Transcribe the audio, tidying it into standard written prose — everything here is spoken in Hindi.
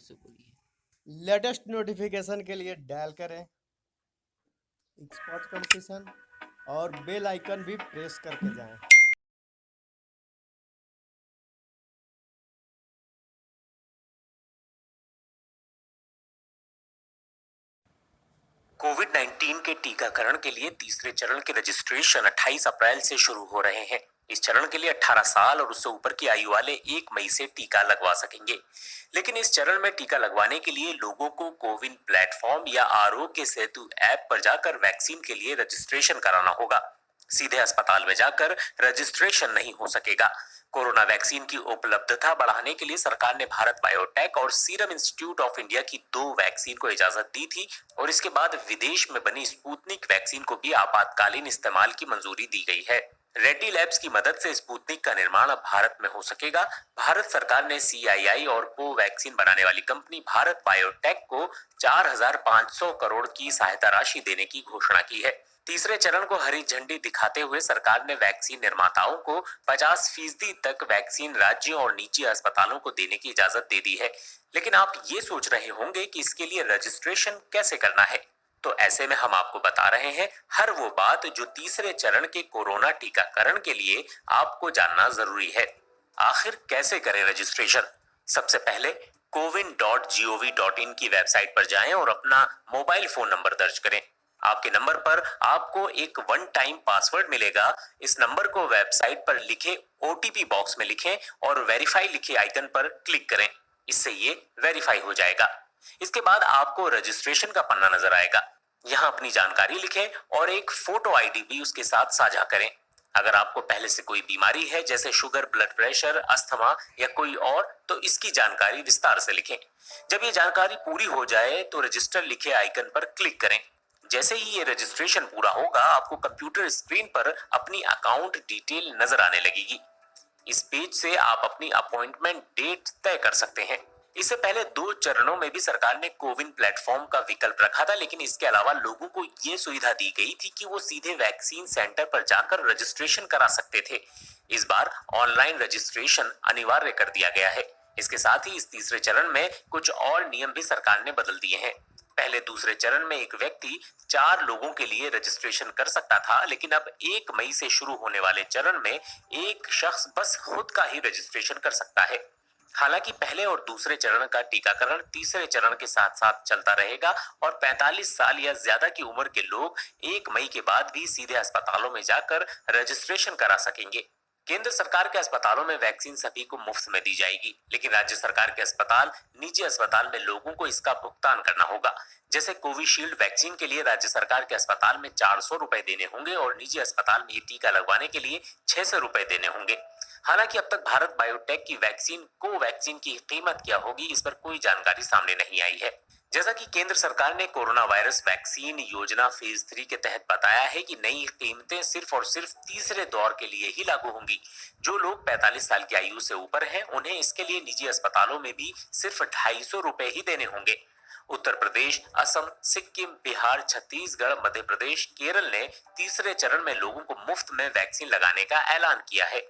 से बोलिए। लेटेस्ट नोटिफिकेशन के लिए डायल करें स्पॉट कंपटीशन और बेल आइकन भी प्रेस करके जाएं। कोविड 19 के टीकाकरण के लिए तीसरे चरण के रजिस्ट्रेशन 28 अप्रैल से शुरू हो रहे हैं। इस चरण के लिए 18 साल और उससे ऊपर की आयु वाले 1 मई से टीका लगवा सकेंगे। लेकिन इस चरण में टीका लगवाने के लिए लोगों को कोविन प्लेटफॉर्म या आरोग्य सेतु ऐप पर जाकर वैक्सीन के लिए रजिस्ट्रेशन कराना होगा। सीधे अस्पताल में जाकर रजिस्ट्रेशन नहीं हो सकेगा। कोरोना वैक्सीन की उपलब्धता बढ़ाने के लिए सरकार ने भारत बायोटेक और सीरम इंस्टीट्यूट ऑफ इंडिया की 2 वैक्सीन को इजाजत दी थी और इसके बाद विदेश में बनी स्पुतनिक वैक्सीन को भी आपातकालीन इस्तेमाल की मंजूरी दी गई है। रेड्डी लैब्स की मदद से स्पुतनिक का निर्माण अब भारत में हो सकेगा। भारत सरकार ने CII और कोवैक्सीन बनाने वाली कंपनी भारत बायोटेक को 4,500 करोड़ की सहायता राशि देने की घोषणा की है। तीसरे चरण को हरी झंडी दिखाते हुए सरकार ने वैक्सीन निर्माताओं को 50% तक वैक्सीन राज्यों और निजी अस्पतालों को देने की इजाजत दे दी है। लेकिन आप ये सोच रहे होंगे कि इसके लिए रजिस्ट्रेशन कैसे करना है, तो ऐसे में हम आपको बता रहे हैं हर वो बात जो तीसरे चरण के कोरोना टीकाकरण के लिए आपको जानना जरूरी है। आखिर कैसे करें रजिस्ट्रेशन? सबसे पहले cowin.gov.in की वेबसाइट पर जाएं और अपना मोबाइल फोन नंबर दर्ज करें। आपके नंबर पर आपको एक 1 टाइम पासवर्ड मिलेगा। इस नंबर को वेबसाइट पर लिखे OTP बॉक्स में लिखें और वेरीफाई लिखे आइकन पर क्लिक करें। इससे ये वेरीफाई हो जाएगा। इसके बाद आपको रजिस्ट्रेशन का पन्ना नजर आएगा। यहाँ अपनी जानकारी लिखें और एक फोटो ID भी उसके साथ साझा करें। अगर आपको पहले से कोई बीमारी है जैसे शुगर, ब्लड प्रेशर, अस्थमा या कोई और, तो इसकी जानकारी विस्तार से लिखें। जब ये जानकारी पूरी हो जाए तो रजिस्टर लिखे आइकन पर क्लिक करें। जैसे ही ये रजिस्ट्रेशन पूरा होगा आपको कंप्यूटर स्क्रीन पर अपनी अकाउंट डिटेल नजर आने लगेगी। इस पेज से आप अपनी अपॉइंटमेंट डेट तय कर सकते हैं। इससे पहले 2 चरणों में भी सरकार ने कोविन प्लेटफॉर्म का विकल्प रखा था, लेकिन इसके अलावा लोगों को ये सुविधा दी गई थी कि वो सीधे वैक्सीन सेंटर पर जाकर रजिस्ट्रेशन करा सकते थे। इस बार ऑनलाइन रजिस्ट्रेशन अनिवार्य कर दिया गया है। इसके साथ ही इस तीसरे चरण में कुछ और नियम भी सरकार ने बदल दिए हैं। पहले दूसरे चरण में एक व्यक्ति 4 लोगों के लिए रजिस्ट्रेशन कर सकता था, लेकिन अब 1 मई से शुरू होने वाले चरण में एक शख्स बस खुद का ही रजिस्ट्रेशन कर सकता है। हालांकि पहले और दूसरे चरण का टीकाकरण तीसरे चरण के साथ साथ चलता रहेगा और 45 साल या ज्यादा की उम्र के लोग 1 मई के बाद भी सीधे अस्पतालों में जाकर रजिस्ट्रेशन करा सकेंगे। केंद्र सरकार के अस्पतालों में वैक्सीन सभी को मुफ्त में दी जाएगी, लेकिन राज्य सरकार के अस्पताल, निजी अस्पताल में लोगों को इसका भुगतान करना होगा। जैसे कोविशील्ड वैक्सीन के लिए राज्य सरकार के अस्पताल में 400 रुपए देने होंगे और निजी अस्पताल में ये टीका लगवाने के लिए 600 रुपए देने होंगे। हालांकि अब तक भारत बायोटेक की वैक्सीन कोवैक्सीन की कीमत क्या होगी, इस पर कोई जानकारी सामने नहीं आई है। जैसा कि केंद्र सरकार ने कोरोना वायरस वैक्सीन योजना फेज 3 के तहत बताया है कि नई कीमतें सिर्फ और सिर्फ तीसरे दौर के लिए ही लागू होंगी। जो लोग 45 साल की आयु से ऊपर हैं, उन्हें इसके लिए निजी अस्पतालों में भी सिर्फ 250 रुपए ही देने होंगे। उत्तर प्रदेश, असम, सिक्किम, बिहार, छत्तीसगढ़, मध्य प्रदेश, केरल ने तीसरे चरण में लोगों को मुफ्त में वैक्सीन लगाने का ऐलान किया है।